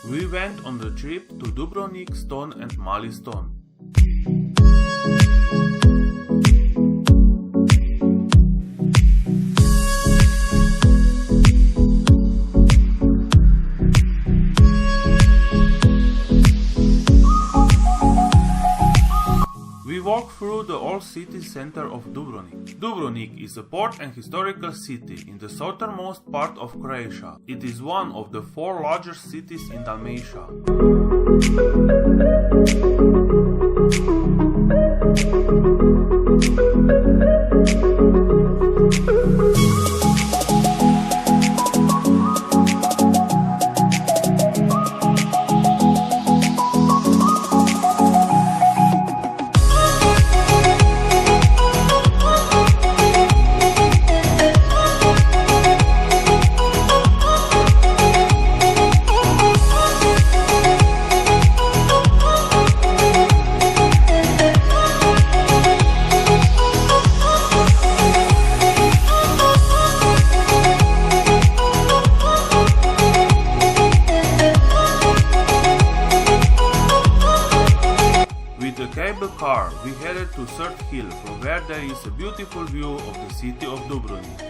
We went on the trip to Dubrovnik, Ston and Mali Ston. We walk through the old city center of Dubrovnik. Dubrovnik is a port and historical city in the southernmost part of Croatia. It is one of the 4 largest cities in Dalmatia. Cable car, we headed to Surt Hill, from where there is a beautiful view of the city of Dubrovnik.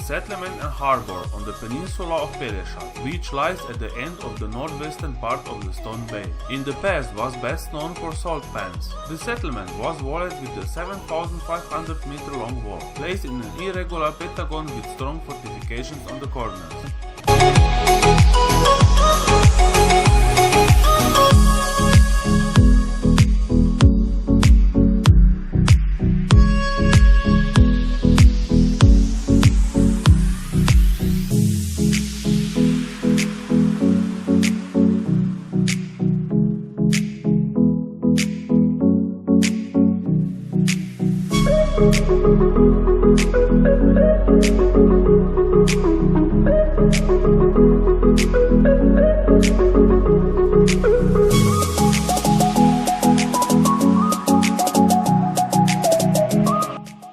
Settlement and harbor on the peninsula of Pelješac, which lies at the end of the northwestern part of the Ston Bay. In the past was best known for salt pans. The settlement was walled with a 7,500 meter long wall, placed in an irregular pentagon with strong fortifications on the corners.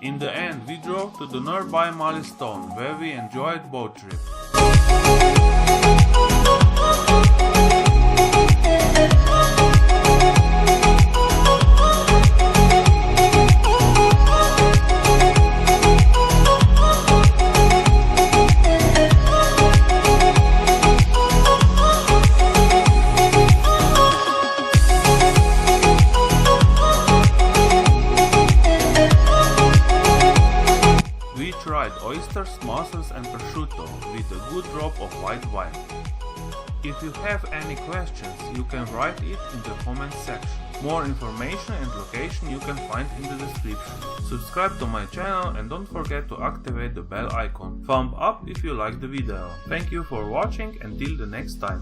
In the end, we drove to the nearby Mali Ston, where we enjoyed boat trip. Oysters, mussels and prosciutto with a good drop of white wine. If you have any questions, you can write it in the comments section. More information and location you can find in the description. Subscribe to my channel and don't forget to activate the bell icon. Thumb up if you like the video. Thank you for watching, until the next time.